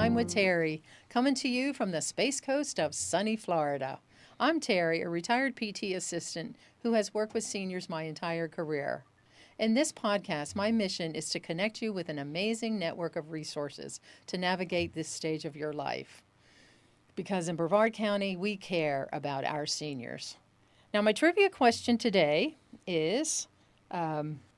Time with Terry, coming to you from the Space Coast of sunny Florida. I'm Terry, a retired PT assistant who has worked with seniors my entire career. In this podcast, my mission is to connect you with an amazing network of resources to navigate this stage of your life. Because in Brevard County, we care about our seniors. Now, my trivia question today is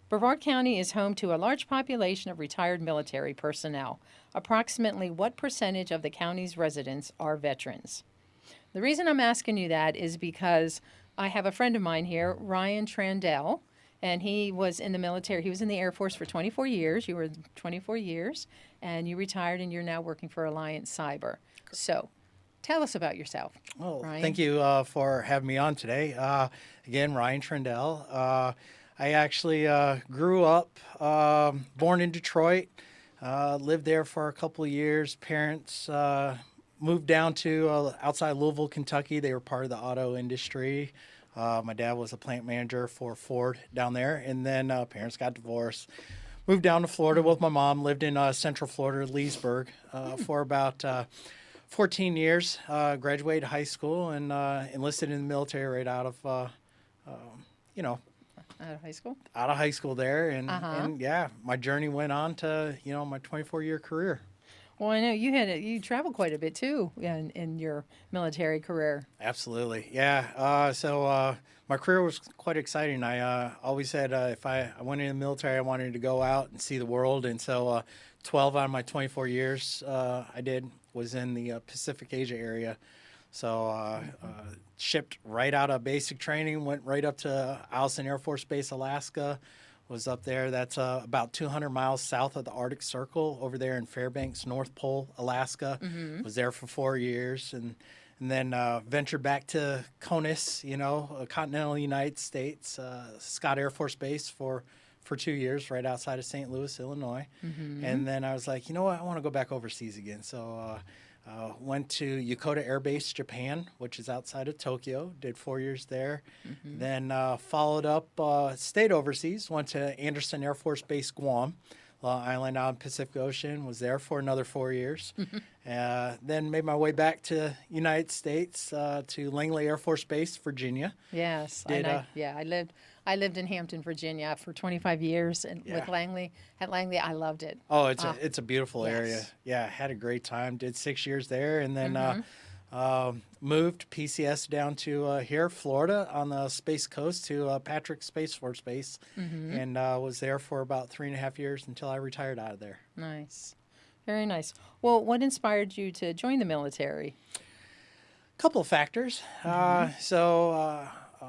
Brevard County is home to a large population of retired military personnel. Approximately what percentage of the county's residents are veterans? The reason I'm asking you that is because I have a friend of mine here, Ryan Trandell, and he was in the military. He was in the Air Force for 24 years. You were 24 years, and you retired, and you're now working for Alliance Cyber. So tell us about yourself, Well, Ryan. thank you for having me on today. Again, Ryan Trandell. I actually grew up, born in Detroit, lived there for a couple of years. Parents moved down to outside Louisville, Kentucky. They were part of the auto industry. My dad was a plant manager for Ford down there, and then parents got divorced. Moved down to Florida with my mom, lived in Central Florida, Leesburg, for about 14 years, graduated high school, and enlisted in the military right out of, Out of high school? out of high school there. And yeah, my journey went on to, my 24-year career. Well, I know you traveled quite a bit too in your military career. Absolutely. Yeah. So my career was quite exciting. I always said if I went in the military, I wanted to go out and see the world. And so 12 out of my 24 years was in the Pacific Asia area. So shipped right out of basic training, went right up to Allison Air Force Base, Alaska. Was up there. That's about 200 miles south of the Arctic Circle over there in Fairbanks, North Pole, Alaska. Was there for 4 years and then ventured back to CONUS, continental United States, Scott Air Force Base for 2 years right outside of St. Louis, Illinois. And then I was like, you know what, I want to go back overseas again. So went to Yokota Air Base, Japan, which is outside of Tokyo. Did 4 years there. Then followed up, stayed overseas. Went to Anderson Air Force Base, Guam, island out in Pacific Ocean. Was there for another 4 years. Then made my way back to United States to Langley Air Force Base, Virginia. Yes, I lived in Hampton, Virginia for 25 years, and with Langley. At Langley, I loved it. Oh, it's a beautiful area. Yes. Yeah, had a great time. Did 6 years there, and then moved PCS down to here, Florida, on the Space Coast to Patrick Space Force Base, and was there for about 3.5 years until I retired out of there. Nice, very nice. Well, what inspired you to join the military? Couple of factors.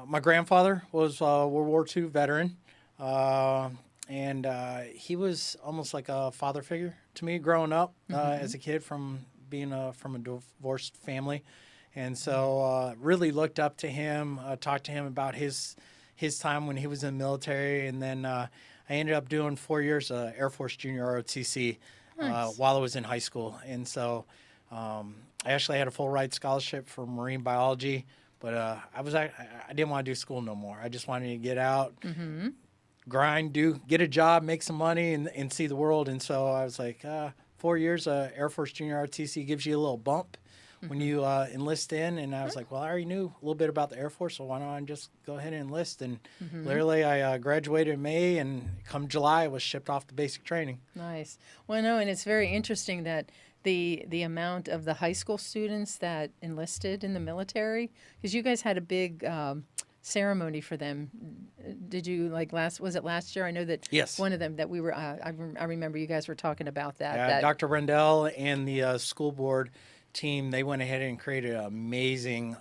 My grandfather was a World War II veteran, and he was almost like a father figure to me growing up as a kid from being from a divorced family. And so really looked up to him, talked to him about his time when he was in the military. And then I ended up doing 4 years Air Force Junior ROTC while I was in high school. And so I actually had a full ride scholarship for marine biology. But I didn't want to do school no more. I just wanted to get out, grind, get a job, make some money, and see the world. And so I was like, 4 years Air Force Junior RTC gives you a little bump when you enlist in. And I was like, well, I already knew a little bit about the Air Force, so why don't I just go ahead and enlist? And literally I graduated in May, and come July I was shipped off to basic training. Nice. Well, no, and it's very interesting that the amount of the high school students that enlisted in the military, because you guys had a big ceremony for them. Did you was it last year? I know that one of them that we were, I remember you guys were talking about that. Yeah, Dr. Trandell and the school board team, they went ahead and created an amazing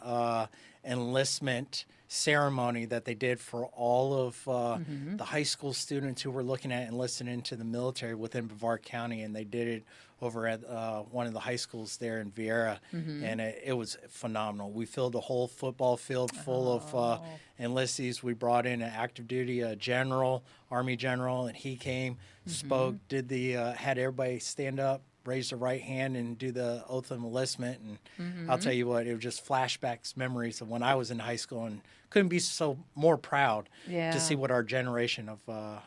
enlistment ceremony that they did for all of the high school students who were looking at enlisting into the military within Brevard County, and they did it over at one of the high schools there in Viera, and it was phenomenal. We filled a whole football field full of enlistees. We brought in an active duty general, Army general, and he came, spoke, did had everybody stand up, raise their right hand, and do the oath of enlistment. And I'll tell you what, it was just flashbacks, memories of when I was in high school, and couldn't be more proud to see what our generation of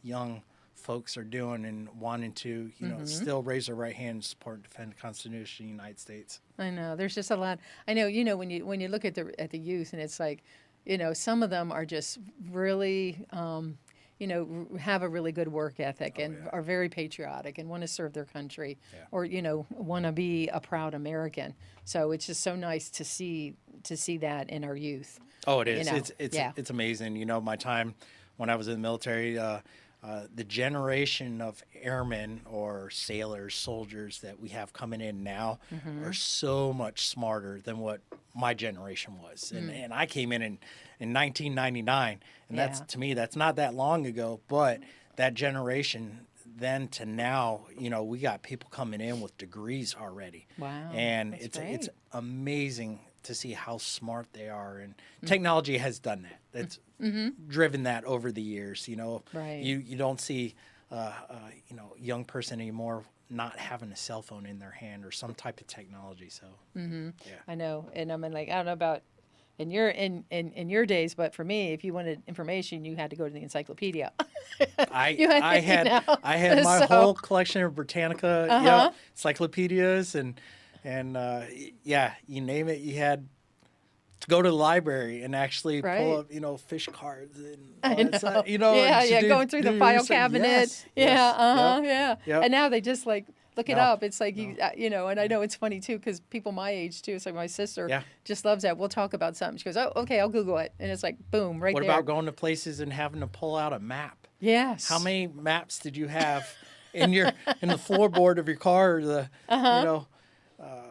young folks are doing and wanting to, you know, still raise their right hand and support and defend the Constitution of the United States. I know. There's just a lot. I know. You know, when you look at the youth, and it's like, you know, some of them are just really, you know, have a really good work ethic and are very patriotic and want to serve their country, or you know, want to be a proud American. So it's just so nice to see that in our youth. Oh, it is. You know? It's amazing. You know, my time when I was in the military, the generation of airmen or sailors, soldiers that we have coming in now are so much smarter than what my generation was. And I came in 1999, and that's, to me, that's not that long ago. But that generation then to now, you know, we got people coming in with degrees already. Wow. And it's amazing to see how smart they are, and technology has done that. That's driven that over the years. You know, you don't see you know, young person anymore not having a cell phone in their hand or some type of technology. So I know, and I mean, like, I don't know about in your days, but for me, if you wanted information, you had to go to the encyclopedia. I had my whole collection of Britannica encyclopedias and you name it, you had to go to the library and actually pull up, you know, fish cards and all that stuff, you know, going through the file cabinet. And now they just like look it up. It's like you know, and I know it's funny too because people my age too. It's like my sister just loves that. We'll talk about something. She goes, "Oh, okay, I'll Google it," and it's like boom, right there. What about going to places and having to pull out a map? Yes. How many maps did you have in the floorboard of your car, or the you know?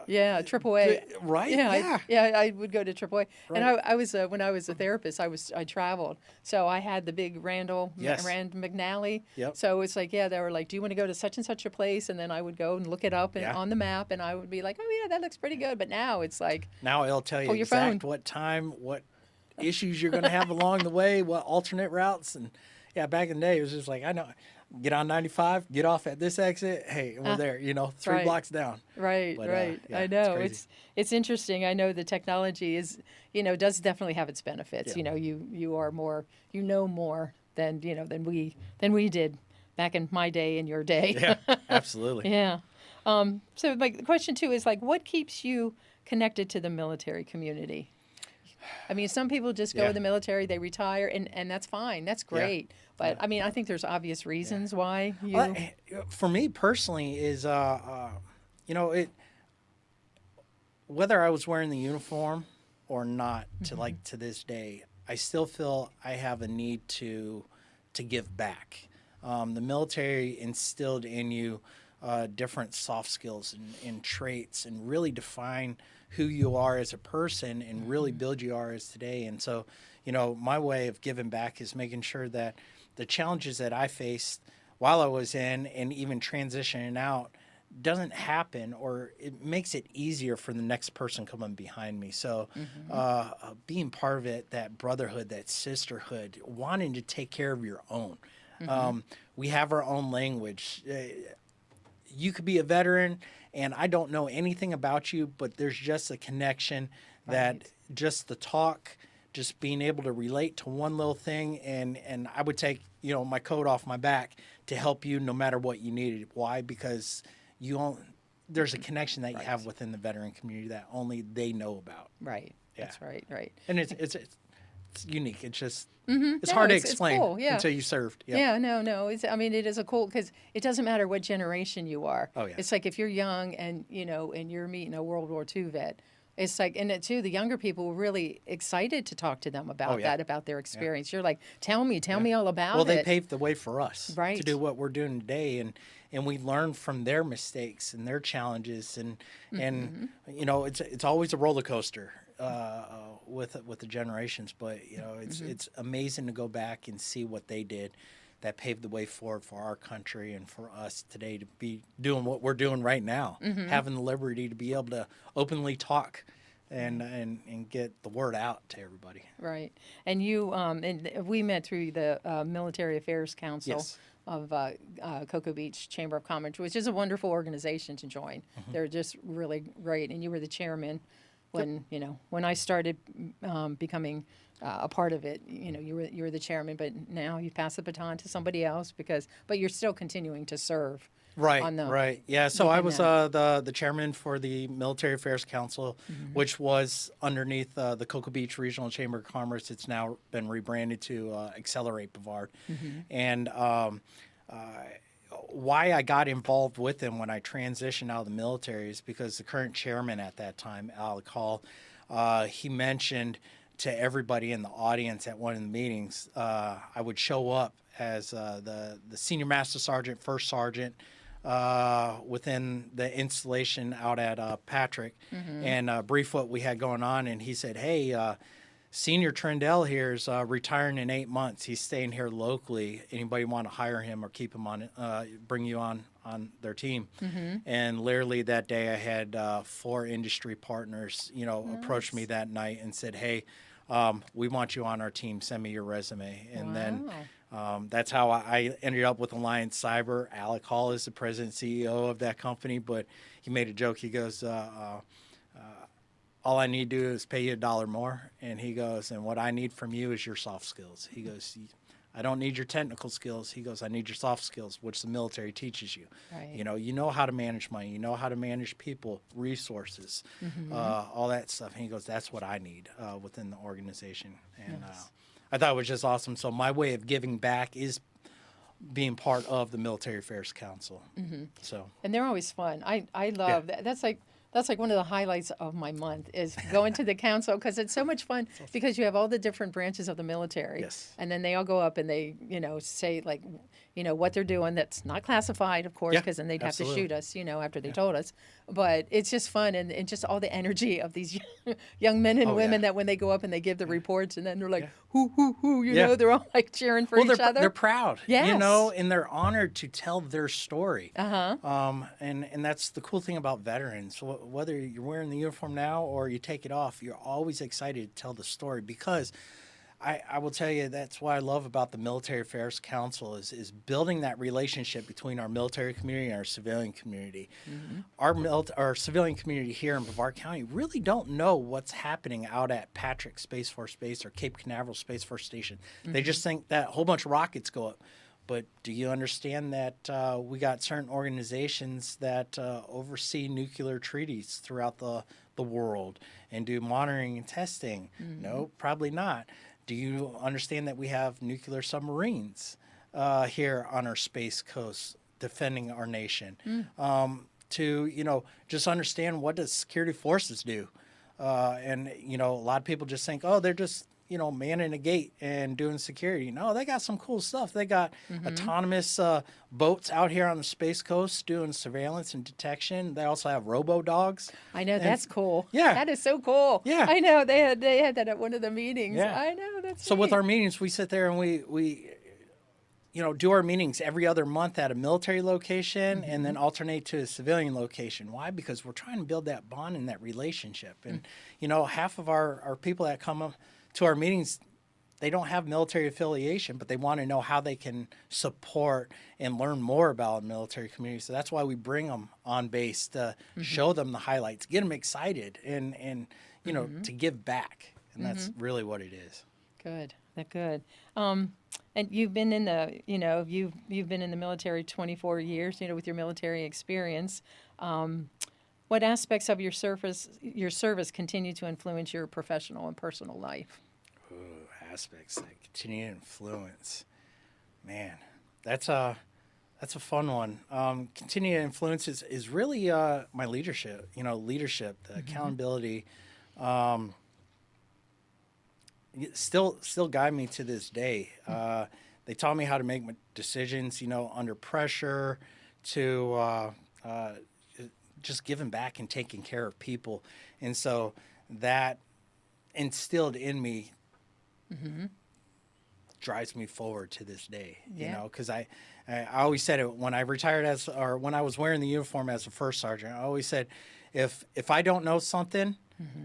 AAA. Right. I would go to AAA. Right. And I was when I was a therapist, I traveled, so I had the big Rand McNally. Yep. So it's like, they were like, "Do you want to go to such and such a place?" And then I would go and look it up on the map, and I would be like, "Oh yeah, that looks pretty good." But now it's like, now it'll tell you exact what time, what issues you're going to have along the way, what alternate routes, and back in the day it was just like, I know. Get on 95, get off at this exit. Hey, we're there, you know, 3 blocks down. Right. I know. It's interesting. I know the technology is, you know, does definitely have its benefits. You know, you are more, you know, more than, you know, than we did back in my day and your day. Yeah, absolutely. So like the question too is like, what keeps you connected to the military community? I mean, some people just go in the military, they retire, and that's fine. That's great. But, I mean, I think there's obvious reasons why you... Well, for me personally is, you know, whether I was wearing the uniform or not, to this day, I still feel I have a need to give back. The military instilled in you different soft skills and traits and really define who you are as a person and really build you are as today. And so, you know, my way of giving back is making sure that the challenges that I faced while I was in and even transitioning out doesn't happen, or it makes it easier for the next person coming behind me. So being part of it, that brotherhood, that sisterhood, wanting to take care of your own. We have our own language. You could be a veteran and I don't know anything about you, but there's just a connection that just the talk, just being able to relate to one little thing, and I would take, you know, my coat off my back to help you no matter what you needed. Why? Because there's a connection that you have within the veteran community that only they know about. Right. Yeah. That's right. Right. And it's unique. It's just it's hard to explain until you served. Yeah. No. I mean, it is a cool, because it doesn't matter what generation you are. Oh yeah. It's like if you're young and you know, and you're meeting a World War II vet. It's like, and it too, the younger people were really excited to talk to them about that, about their experience. You're like, tell me all about it. Well, they paved the way for us to do what we're doing today, and we learn from their mistakes and their challenges, and you know, it's always a roller coaster with the generations, but you know, it's amazing to go back and see what they did that paved the way forward for our country and for us today to be doing what we're doing right now, having the liberty to be able to openly talk and get the word out to everybody. Right. And you and we met through the Military Affairs Council of Cocoa Beach Chamber of Commerce, which is a wonderful organization to join. They're just really great. And you were the chairman when when I started becoming a part of it. You were the chairman, but now you pass the baton to somebody else but you're still continuing to serve. Right, On the right. Yeah, so I within was that. the chairman for the Military Affairs Council, Mm-hmm. which was underneath the Cocoa Beach Regional Chamber of Commerce. It's now been rebranded to Accelerate Brevard. Mm-hmm. And uh, why I got involved with them when I transitioned out of the military is because the current chairman at that time, Alec Hall, he mentioned to everybody in the audience at one of the meetings, I would show up as the senior master sergeant, first sergeant, within the installation out at Patrick, Mm-hmm. and brief what we had going on. And he said, "Hey, Senior Trandell here is retiring in 8 months. He's staying here locally. Anybody want to hire him or keep him on, bring you on their team?" Mm-hmm. And literally that day, I had 4 industry partners, approach me that night and said, "Hey, we want you on our team. Send me your resume." And then that's how I ended up with Alliance Cyber. Alec Hall is the president and CEO of that company, but he made a joke. He goes, "All I need to do is pay you $1 more." And he goes, "And what I need from you is your soft skills." He goes, "I don't need your technical skills." He goes, "I need your soft skills, which the military teaches you. Right. You know how to manage money. You know how to manage people, resources, Mm-hmm. all that stuff." And he goes, "That's what I need within the organization." And Nice. I thought it was just awesome. So my way of giving back is being part of the Military Affairs Council. Mm-hmm. So And they're always fun. I love that. That's like one of the highlights of my month is going to the council because it's so much fun because you have all the different branches of the military. Yes. And then they all go up and they, say like, what they're doing that's not classified, of course, Yeah, because then they'd absolutely. have to shoot us, after they told us. But it's just fun and just all the energy of these young men and Oh, women yeah. that when they go up and they give the reports and then they're like, Yeah. hoo, Yeah. they're all like cheering for each other. They're proud, Yes. and they're honored to tell their story. Uh-huh. And that's the cool thing about veterans. Whether you're wearing the uniform now or you take it off, you're always excited to tell the story because I will tell you that's what I love about the Military Affairs Council is building that relationship between our military community and our civilian community. Mm-hmm. Our civilian community here in Brevard County really don't know what's happening out at Patrick Space Force Base or Cape Canaveral Space Force Station. Mm-hmm. They just think that a whole bunch of rockets go up. But do you understand that we got certain organizations that oversee nuclear treaties throughout the world and do monitoring and testing? Mm-hmm. No, probably not. Do you understand that we have nuclear submarines here on our space coast defending our nation? To just understand what does security forces do? And a lot of people just think, oh, they're just manning a gate and doing security. No, they got some cool stuff. They got autonomous boats out here on the Space Coast doing surveillance and detection. They also have robo-dogs. I know, that's cool. Yeah. That is so cool. Yeah. I know, they had that at one of the meetings. Yeah. I know, that's So with neat. our meetings, we sit there and we do our meetings every other month at a military location and then alternate to a civilian location. Why? Because we're trying to build that bond and that relationship. And, half of our people that come up to our meetings, they don't have military affiliation, but they want to know how they can support and learn more about the military community. So that's why we bring them on base to show them the highlights, get them excited, and to give back. And that's really what it is. Good. Good. And you've been in the, you've been in the military 24 years, with your military experience. What aspects of your service continue to influence your professional and personal life? Ooh, aspects that continue to influence. Man, that's a fun one. Continue to influence is really my leadership. Leadership, the accountability. Still guide me to this day. They taught me how to make decisions, under pressure, to just giving back and taking care of people. And so that instilled in me drives me forward to this day, because I always said it when I retired when I was wearing the uniform as a first sergeant. I always said, if I don't know something,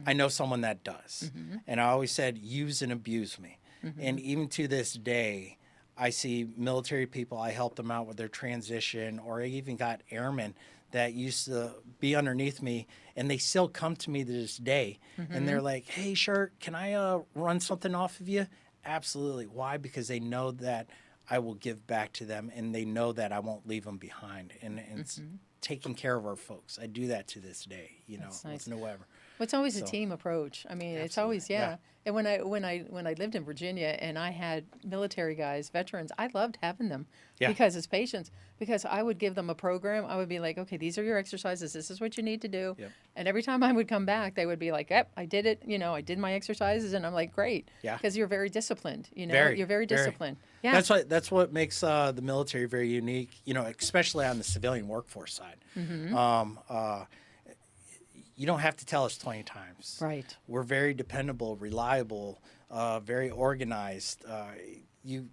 I know someone that does. And I always said, use and abuse me. And even to this day, I see military people, I help them out with their transition, or I even got airmen that used to be underneath me, and they still come to me to this day, and they're like, "Hey, Shirt, can I run something off of you?" Absolutely. Why? Because they know that I will give back to them, and they know that I won't leave them behind. And it's taking care of our folks. I do that to this day, That's nice. with no ever. Well, it's always a So, team approach. I mean, it's absolutely, always And when I lived in Virginia and I had military guys, veterans, I loved having them Yeah. because as patients, because I would give them a program. I would be like, okay, these are your exercises. This is what you need to do. Yep. And every time I would come back, they would be like, yep, I did it. I did my exercises, and I'm like, great. Yeah. Because you're very disciplined. You're very Very. disciplined. Yeah. That's what makes the military very unique, especially on the civilian workforce side. You don't have to tell us 20 times. Right. We're very dependable, reliable, very organized. You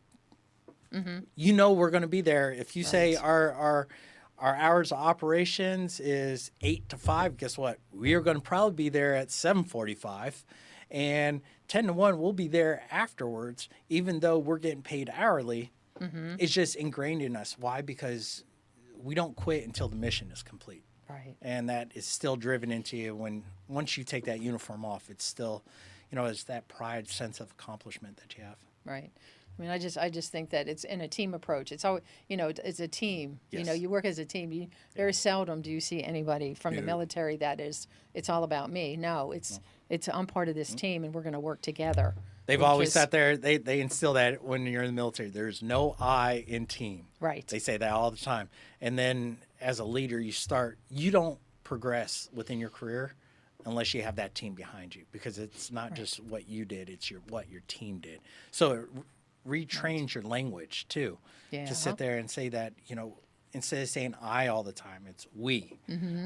we're going to be there. If you say our hours of operations is 8 to 5, guess what? We are going to probably be there at 7:45, and 10 to 1 we'll be there afterwards, even though we're getting paid hourly. It's just ingrained in us. Why? Because we don't quit until the mission is complete. Right. And that is still driven into you once you take that uniform off. It's still, it's that pride, sense of accomplishment that you have. Right. I mean, I just think that it's in a team approach. It's always, it's a team. Yes. You work as a team. Very seldom do you see anybody from the military that is, it's all about me. No, it's I'm part of this team, and we're going to work together. They've always sat there. They instill that when you're in the military. There's no I in team. Right. They say that all the time. And then as a leader, you don't progress within your career unless you have that team behind you, because it's not just what you did, it's what your team did. So it retrains your language too. Yeah. To sit there and say that, instead of saying I all the time, it's we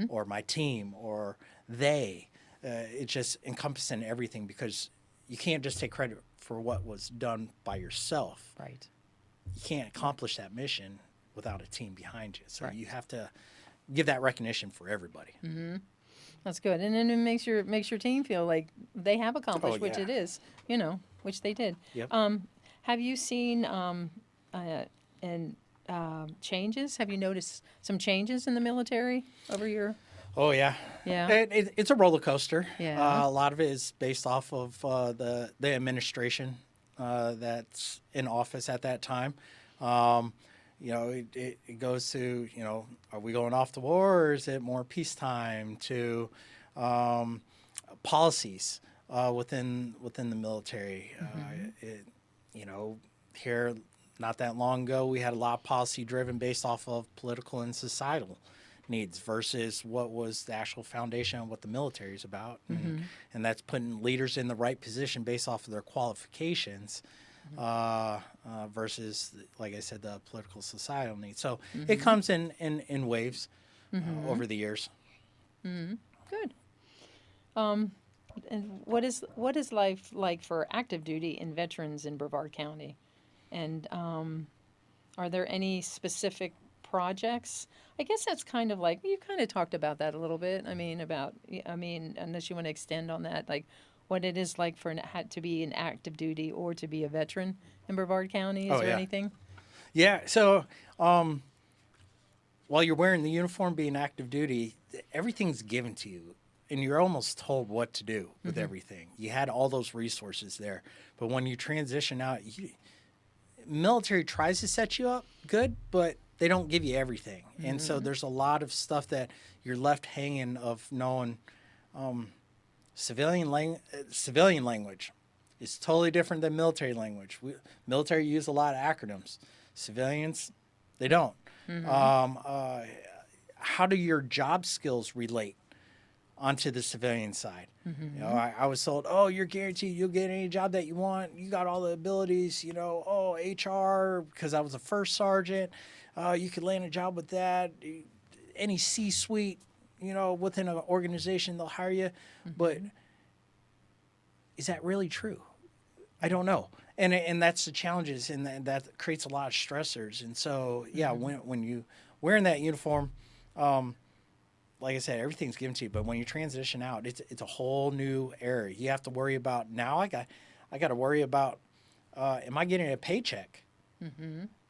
or my team or they. It's just encompassing everything, because you can't just take credit for what was done by yourself. Right. You can't accomplish that mission without a team behind you. So you have to give that recognition for everybody. That's good, and then it makes your team feel like they have accomplished, which it is, which they did. Yep. Have you seen changes? Have you noticed some changes in the military over your? Oh yeah, Yeah. It's a roller coaster. Yeah. A lot of it is based off of the administration that's in office at that time. It goes to, are we going off to war, or is it more peacetime, to policies within the military. Here not that long ago, we had a lot of policy driven based off of political and societal needs versus what was the actual foundation of what the military is about. And that's putting leaders in the right position based off of their qualifications versus, like I said, the political societal needs. So it comes in waves over the years. Good. And what is life like for active duty and veterans in Brevard County? And are there any specific projects? I guess that's kind of like, you kind of talked about that a little bit. I mean, unless you want to extend on that, like what it is like to be an active duty or to be a veteran in Brevard County. Is there anything? Yeah. So while you're wearing the uniform, being active duty, everything's given to you, and you're almost told what to do with everything. You had all those resources there, but when you transition out, military tries to set you up good, but they don't give you everything. And so there's a lot of stuff that you're left hanging of knowing. Civilian language is totally different than military language. Military use a lot of acronyms. Civilians, they don't. How do your job skills relate onto the civilian side? I was told, oh, you're guaranteed you'll get any job that you want. You got all the abilities, HR, because I was a first sergeant. You could land a job with that. Any C-suite, within an organization, they'll hire you. But is that really true? I don't know. And that's the challenges, and that creates a lot of stressors. And so, when you wearing that uniform, like I said, everything's given to you. But when you transition out, it's a whole new area. You have to worry about, now I got to worry about, am I getting a paycheck?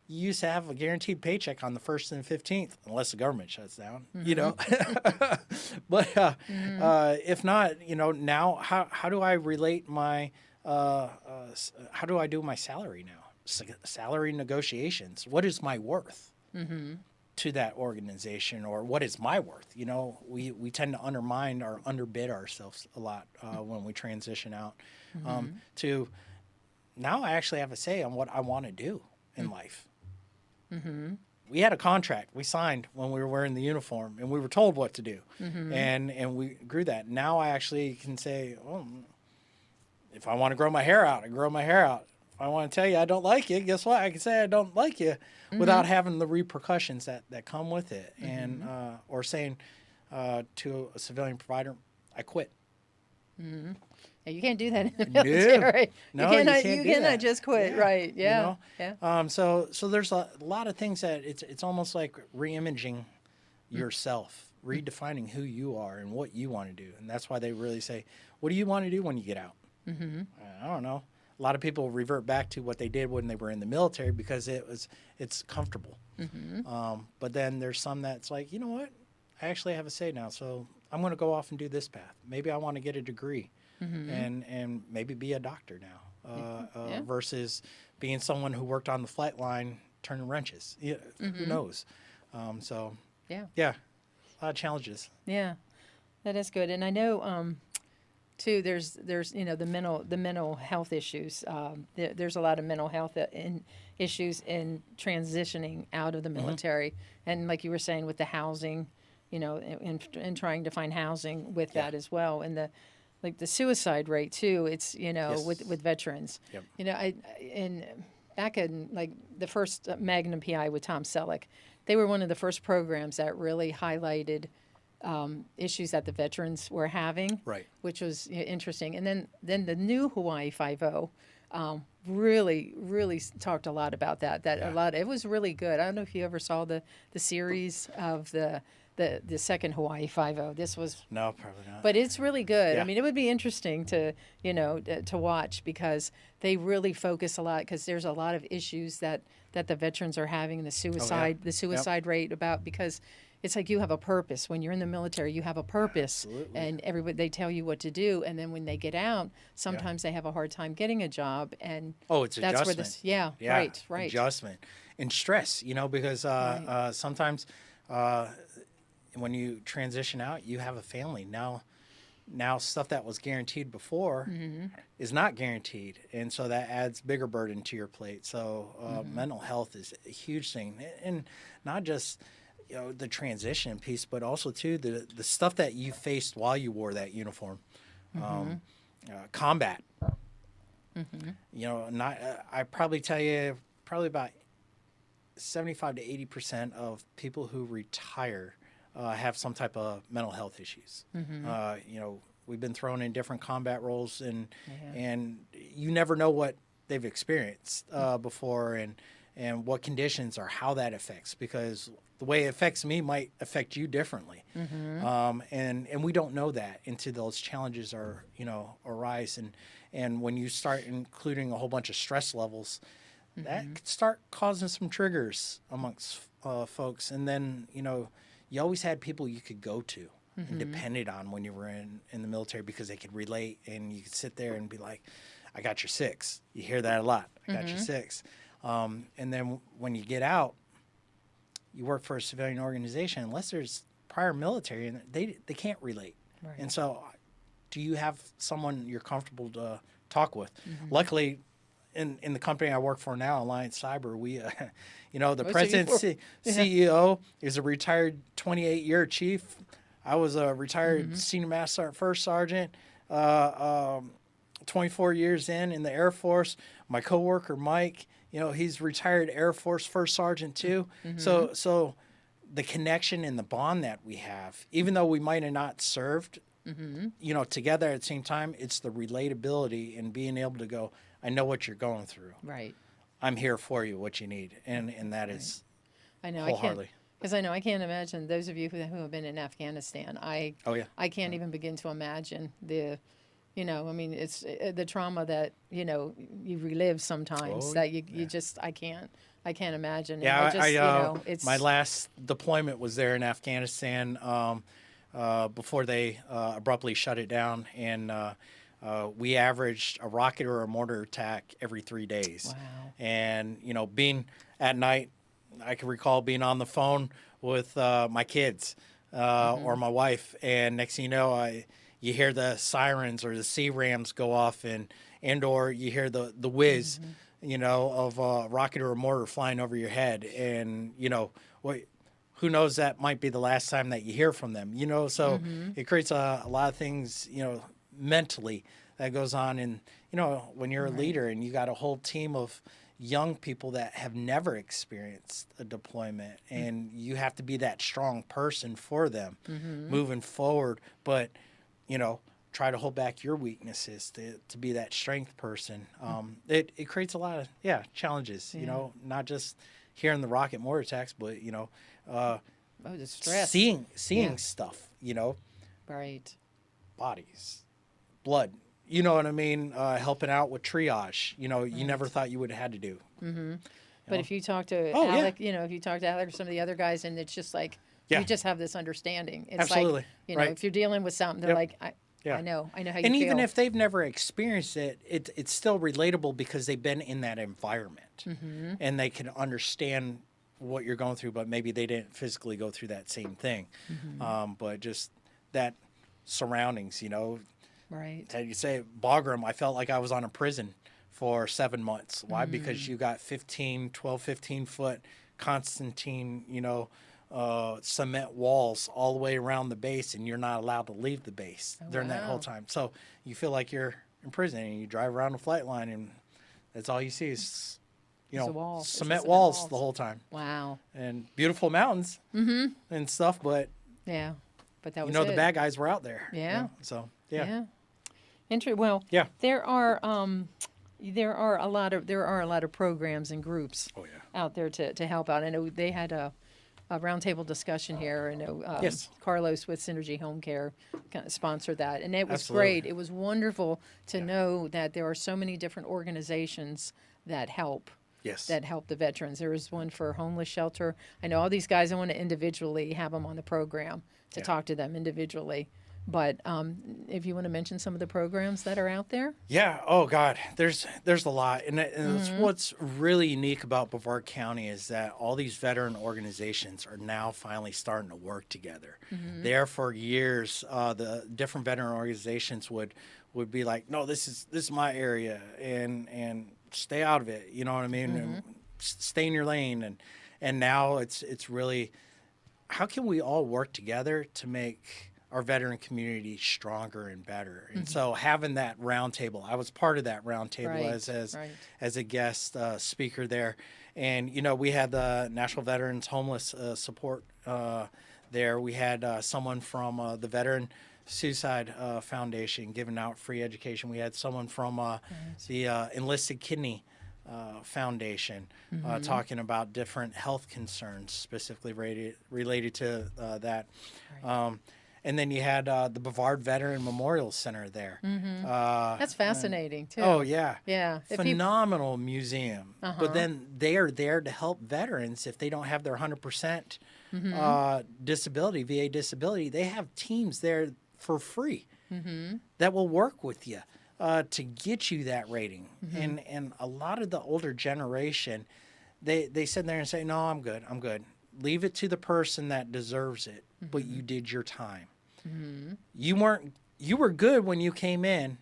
you used to have a guaranteed paycheck on the 1st and 15th, unless the government shuts down, But if not, now how do I relate my, how do I do my salary now? Salary negotiations. What is my worth to that organization, or what is my worth? We tend to undermine or underbid ourselves a lot when we transition out to now I actually have a say on what I want to do in life. We had a contract we signed when we were wearing the uniform, and we were told what to do, and we grew that. Now I actually can say, well, if I want to grow my hair out, I grow my hair out. If I want to tell you I don't like you, guess what? I can say I don't like you without having the repercussions that come with it, and or saying to a civilian provider, I quit. Yeah, you can't do that in the military. No, you cannot just quit, right? Yeah, So there's a lot of things that it's almost like re-imaging yourself, redefining who you are and what you want to do, and that's why they really say, "What do you want to do when you get out?" I don't know. A lot of people revert back to what they did when they were in the military because it's comfortable. But then there's some that's like, you know what? I actually have a say now, so I'm going to go off and do this path. Maybe I want to get a degree. And maybe be a doctor now versus being someone who worked on the flight line turning wrenches. Who knows? Yeah, a lot of challenges. Yeah, that is good. And I know too. There's the mental health issues. There's a lot of mental health issues in transitioning out of the military, and like you were saying with the housing, and trying to find housing with that as well, and the suicide rate too. It's with veterans. And back in like the first Magnum PI with Tom Selleck, they were one of the first programs that really highlighted issues that the veterans were having, which was interesting. And then the new Hawaii 5-0 really talked a lot about that. It was really good. I don't know if you ever saw the series of the second Hawaii 5-0. This was no, probably not. But it's really good. I mean, it would be interesting to watch because they really focus a lot because there's a lot of issues that the veterans are having, the suicide rate about because it's like you have a purpose when you're in the military. You have a purpose, and they tell you what to do, and then when they get out, sometimes they have a hard time getting a job, and it's that's adjustment. Where right adjustment and stress. Because sometimes. When you transition out, you have a family now. Stuff that was guaranteed before is not guaranteed, and so that adds bigger burden to your plate. So mental health is a huge thing, and not just the transition piece, but also too the stuff that you faced while you wore that uniform, combat. I probably tell you about 75 to 80% of people who retire have some type of mental health issues. We've been thrown in different combat roles, and you never know what they've experienced before, and what conditions or how that affects, because the way it affects me might affect you differently. And we don't know that until those challenges arise, and when you start including a whole bunch of stress levels, that could start causing some triggers amongst folks. And then you always had people you could go to and depended on when you were in the military because they could relate, and you could sit there and be like, I got your six. You hear that a lot. I got your six. And then when you get out, you work for a civilian organization, unless there's prior military, and they can't relate. Right. And so do you have someone you're comfortable to talk with? Luckily, in the company I work for now, Alliance Cyber, we, the president CEO is a retired 28-year chief. I was a retired senior master sergeant, first sergeant, 24 years in the Air Force. My coworker, Mike, he's retired Air Force first sergeant too. So the connection and the bond that we have, even though we might have not served, together at the same time, it's the relatability and being able to go, I know what you're going through. Right. I'm here for you, what you need. And that is I know, wholeheartedly. Because I can't imagine those of you who have been in Afghanistan. I can't even begin to imagine the You know, I mean, it's the trauma that, you know, you relive sometimes Oh, that you yeah. just, I can't imagine. And Yeah, I just, you know, my it's, last deployment was there in Afghanistan before they abruptly shut it down, and we averaged a rocket or a mortar attack every 3 days. wow. And you know, being at night, I can recall being on the phone with my kids or my wife, and next thing you know, you hear the sirens or the sea rams go off, and or you hear the whiz, you know, of a rocket or a mortar flying over your head, and you know what. Who knows, that might be the last time that you hear from them, you know? So it creates a lot of things, you know, mentally that goes on. And, you know, when you're a Right. leader and you got a whole team of young people that have never experienced a deployment, and you have to be that strong person for them moving forward. But, you know, try to hold back your weaknesses to be that strength person. It creates a lot of, challenges, you Yeah. know, not just hearing the rocket mortar attacks, but, you know, Oh, the stress. seeing Yeah. stuff, you know, Right. bodies, blood, you know what I mean? Helping out with triage, you know, you never Right. thought you would have had to do. But know? if you talk to Oh, yeah. Alec, you know, if you talk to Alec or some of the other guys, and it's just like, Yeah. you just have this understanding. It's Absolutely. like, you know, Right. if you're dealing with something, they're Yep. like, Yeah. I know how you And feel. even if they've never experienced it, it's still relatable because they've been in that environment and they can understand what you're going through, but maybe they didn't physically go through that same thing. But just that surroundings, you know, Right. how you say Bagram, I felt like I was on a prison for 7 months. Why? Because you got 15 foot Constantine, you know, cement walls all the way around the base, and you're not allowed to leave the base during that whole wow. time. So you feel like you're in prison, and you drive around the flight line, and that's all you see is, you It's know, a wall. It's the cement cement walls walls. the whole time, Wow. and beautiful mountains and stuff. But Yeah. But that you was know, it. the bad guys were out there. you Yeah. know? So yeah. Well, Yeah. there are a lot of programs and groups Oh yeah. out there to help out. I know they had a roundtable discussion here. I know Yes. Carlos with Synergy Home Care kind of sponsored that, and it was Absolutely. great. It was wonderful to know that there are so many different organizations that help. Yes. That help the veterans. There was one for homeless shelter. I know all these guys. I want to individually have them on the program to Yeah. talk to them individually. But if you want to mention some of the programs that are out there, Yeah. Oh God, there's a lot, and it's what's really unique about Brevard County is that all these veteran organizations are now finally starting to work together. There for years, the different veteran organizations would be like, no, this is my area, and stay out of it. You know what I mean? And stay in your lane, and now it's really, how can we all work together to make our veteran community stronger and better? And so having that roundtable, I was part of that roundtable Right, right. as a guest speaker there, and you know, we had the National Veterans Homeless Support there. We had someone from the Veteran Suicide Foundation giving out free education. We had someone from the Enlisted Kidney Foundation talking about different health concerns specifically related to that. And then you had the Brevard Veteran Memorial Center there. That's fascinating too. Oh, yeah. Yeah. If people- Phenomenal museum. But then they are there to help veterans if they don't have their 100% disability, VA disability. They have teams there for free that will work with you to get you that rating. And a lot of the older generation, they sit there and say, no, I'm good. Leave it to the person that deserves it, but you did your time. You were good when you came in.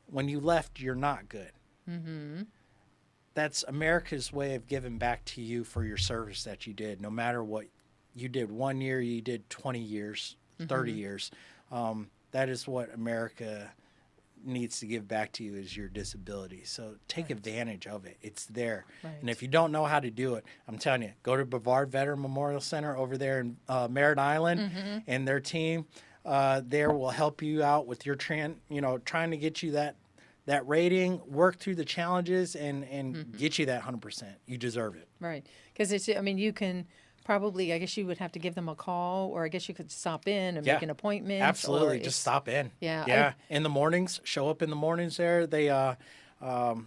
When you left, you're not good. That's America's way of giving back to you for your service that you did. No matter what you did 1 year, you did 20 years, 30 years. That is what America needs to give back to you, is your disability. So take advantage of it. It's there. Right. And if you don't know how to do it, I'm telling you, go to Brevard Veteran Memorial Center over there in Merritt Island, and their team there will help you out with your trying to get you that rating, work through the challenges, and get you that 100%. You deserve it. Right. Because you can probably, I guess you would have to give them a call, or I guess you could stop in and make an appointment. Absolutely. Just stop in. Yeah. Yeah. In the mornings, show up in the mornings there. They got a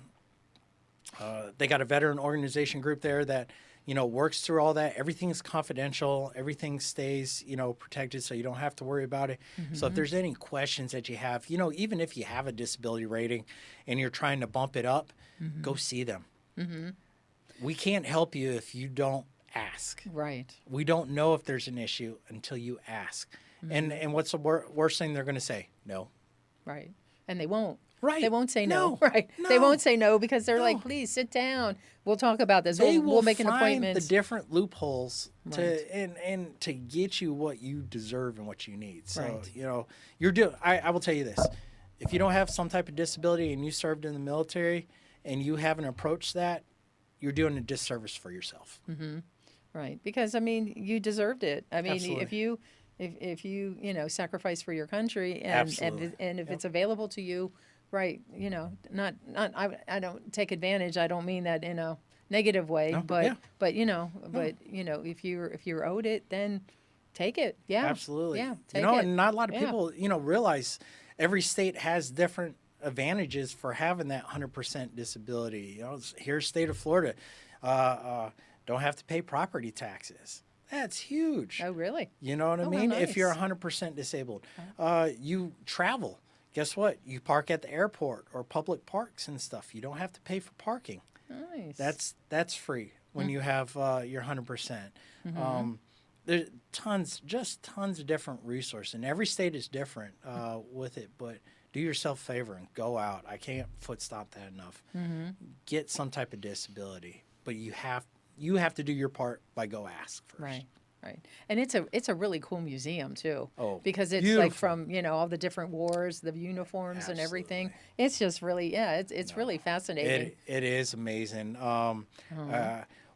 veteran organization group there that, works through all that. Everything's confidential. Everything stays, protected, so you don't have to worry about it. So if there's any questions that you have, even if you have a disability rating and you're trying to bump it up, go see them. We can't help you if you don't ask. Right. We don't know if there's an issue until you ask. And what's the worst thing they're going to say? No. Right. And they won't. Right. They won't say no. No. Right. No. They won't say no because they're No. like, please sit down. We'll talk about this. They We'll will make an find appointment. the different loopholes Right. and to get you what you deserve and what you need. So, Right. you're doing, I will tell you this. If you don't have some type of disability and you served in the military and you haven't approached that, you're doing a disservice for yourself. Right. Because, I mean, you deserved it. I mean, Absolutely. if you, sacrifice for your country and Absolutely. and if it's available to you, right, I don't take advantage. I don't mean that in a negative way, No, but yeah. if you're owed it, then take it. Yeah. Absolutely. Yeah. Take it. And not a lot of Yeah. people, realize every state has different advantages for having that 100% disability. Here's state of Florida, don't have to pay property taxes. That's huge. Oh, really? You know what I Oh, mean? well, If you're nice. 100% disabled, you travel. Guess what? You park at the airport or public parks and stuff. You don't have to pay for parking. Nice. That's free when you have your 100%. There's tons of different resources, and every state is different with it. But do yourself a favor and go out. I can't foot stop that enough. Get some type of disability, but you have to do your part by go ask first. Right. Right. And it's a really cool museum too. Oh, because it's beautiful. like from, all the different wars, the uniforms and everything. It's just really, it's really fascinating. It is amazing.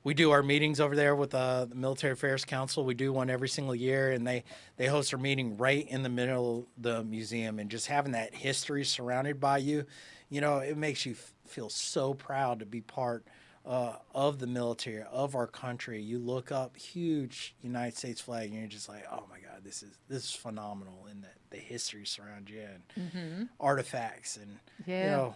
We do our meetings over there with the Military Affairs Council. We do one every single year, and they host their meeting right in the middle of the museum. And just having that history surrounded by you, it makes you feel so proud to be part of the military, of our country. You look up huge United States flag, and you're just like, oh my God, this is phenomenal. And the history surrounds you and artifacts and yeah.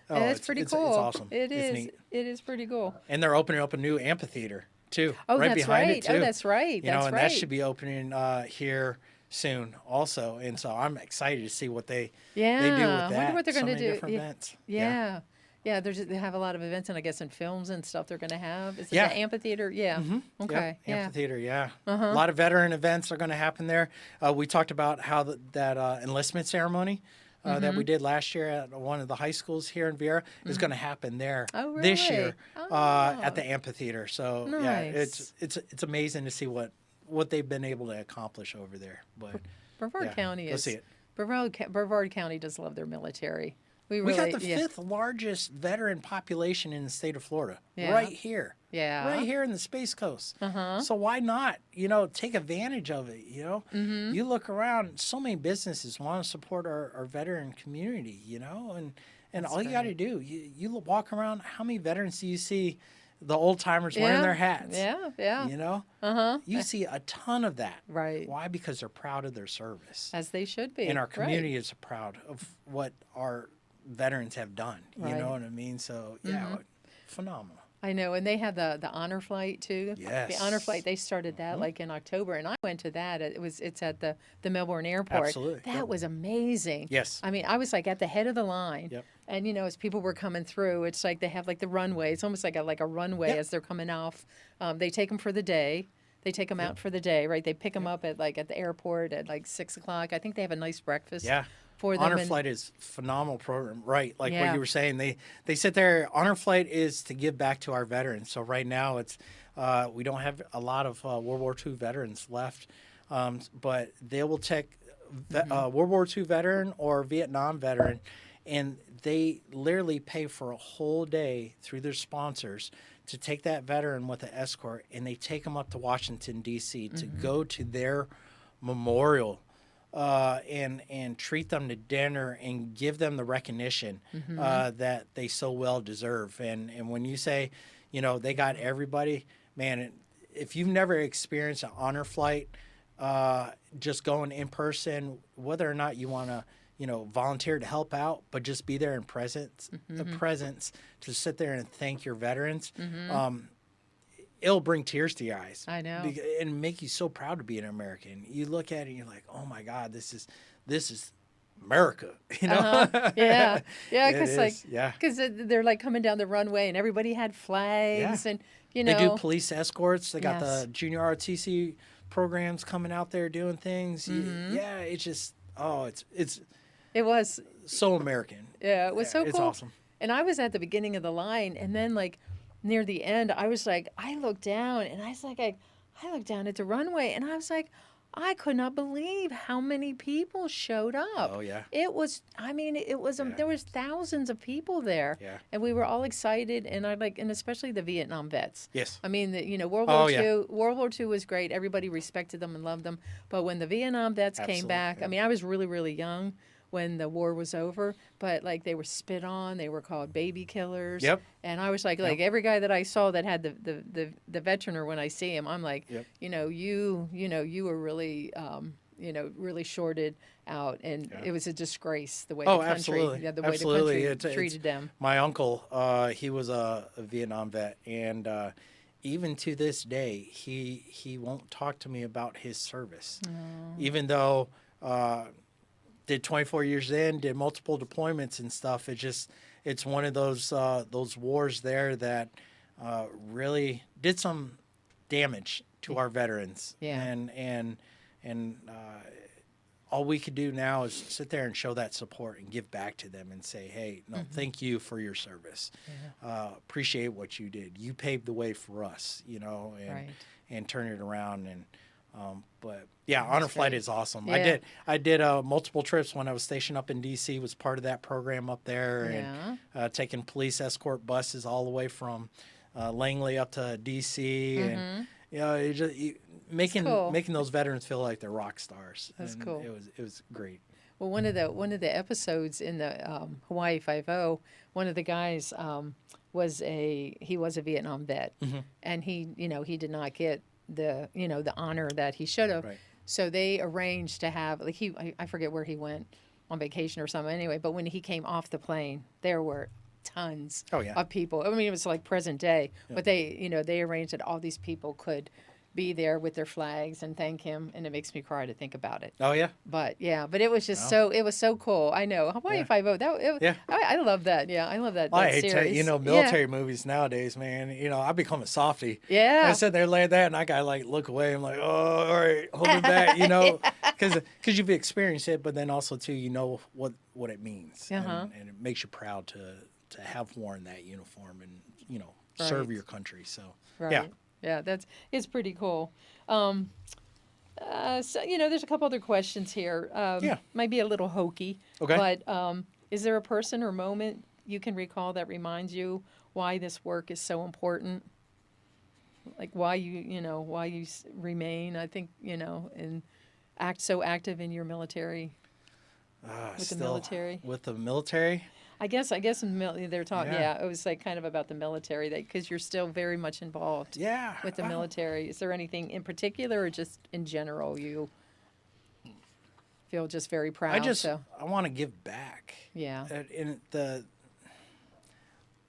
Oh, And it's pretty cool. It's awesome. It It's is. neat. It is pretty cool. And they're opening up a new amphitheater too. Oh, right that's behind right. it too. Oh, that's right. That's and right. that should be opening here soon also. And so I'm excited to see what they do with I that. wonder what they're So going to many do. different events. Yeah. Yeah, they have a lot of events, and I guess in films and stuff they're going to have. Is it Yeah. the amphitheater? Yeah. Okay. Yeah, amphitheater, yeah. Uh-huh. A lot of veteran events are going to happen there. We talked about how that enlistment ceremony that we did last year at one of the high schools here in Vieira is going to happen there Oh, this really? year Oh. at the amphitheater. So Nice. it's amazing to see what they've been able to accomplish over there. But Brevard yeah, County go is. see it. Brevard County does love their military. We We really, got the fifth largest veteran population in the state of Florida, Yeah. right here. Yeah. Right here in the Space Coast. Uh-huh. So why not, take advantage of it, You look around, so many businesses want to support our veteran community, and all you got to do, you walk around, how many veterans do you see the old timers wearing their hats? Yeah. Uh-huh. You see a ton of that. Right. Why? Because they're proud of their service. As they should be. And our Right. community is proud of what our veterans have done. You Right. know what I mean? So, phenomenal. I know, and they have the honor flight too. Yes. The honor flight, they started that like in October, and I went to that. It's at the Melbourne Airport. Absolutely. That Yep. was amazing. Yes. I mean, I was like at the head of the line. Yep. And as people were coming through, it's like they have like the runway. It's almost like a runway Yep. as they're coming off. They take them for the day. They take them out for the day, right? They pick them up at the airport at like 6:00. I think they have a nice breakfast. Yeah. For them. Honor and- Flight is phenomenal program, right? Like Yeah. what you were saying, they sit there. Honor Flight is to give back to our veterans. So right now, it's we don't have a lot of World War II veterans left, but they will take World War II veteran or Vietnam veteran, and they literally pay for a whole day through their sponsors to take that veteran with an escort, and they take them up to Washington D.C. to go to their memorial. And treat them to dinner and give them the recognition that they so well deserve. And when you say, they got everybody, man, if you've never experienced an honor flight, just going in person, whether or not you want to, volunteer to help out, but just be there in presence, the presence to sit there and thank your veterans. It'll bring tears to your eyes. I know. And make you so proud to be an American. You look at it and you're like, oh my God, this is America, Yeah, because yeah. they're like coming down the runway and everybody had flags and They do police escorts. They got the junior ROTC programs coming out there doing things. Yeah, it's just it was so American. Yeah, it was so cool. It's awesome. And I was at the beginning of the line, and then like near the end, I was like, I looked down, and I looked down at the runway, and I was like, I could not believe how many people showed up. Oh yeah. It was. I mean, it was. There was thousands of people there. Yeah. And we were all excited, and and especially the Vietnam vets. Yes. I mean, World War II. World War II was great. Everybody respected them and loved them. But when the Vietnam vets came back, I mean, I was really, really young when the war was over, but like they were spit on, they were called baby killers. Yep. And I was like every guy that I saw that had the veteran, when I see him, I'm like, you were really really shorted out, and it was a disgrace the way the country, absolutely. the way Absolutely. the country treated them. My uncle, he was a Vietnam vet, and even to this day, he won't talk to me about his service, even though. Did 24 years in, did multiple deployments and stuff. It's one of those wars there that really did some damage to our veterans. Yeah. And all we could do now is sit there and show that support and give back to them and say, hey, no, thank you for your service. Yeah. Appreciate what you did. You paved the way for us, and turn it around. And but yeah, Honor Flight is awesome. Yeah. I did multiple trips when I was stationed up in D.C. Was part of that program up there, and taking police escort buses all the way from Langley up to D.C. and making those veterans feel like they're rock stars. That's and cool. It was great. Well, one of the episodes in the Hawaii Five-0, one of the guys was a Vietnam vet, and he did not get the honor that he should have. Right. So they arranged to have I forget where he went on vacation or something anyway, but when he came off the plane, there were tons of people. I mean, it was like present day, but they arranged that all these people could be there with their flags and thank him, and it makes me cry to think about it. Oh yeah. But it was just it was so cool. I know Hawaii Five-0. I love that. Yeah, I love that. I hate series. Military movies nowadays, man. I become a softie. Yeah. I sit there like that, and I gotta look away. I'm like, oh, all right, hold it back, because you've experienced it, but then also too, what it means, and it makes you proud to have worn that uniform and serve your country. So yeah. Yeah, it's pretty cool. So there's a couple other questions here. Might be a little hokey. Okay. But is there a person or moment you can recall that reminds you why this work is so important? Like why you remain, I think, and act so active in your military. With the military. With the military. I guess they're talking. Yeah, it was like kind of about the military, because you're still very much involved. Yeah. With the military. Is there anything in particular, or just in general you feel just very proud? I want to give back. Yeah.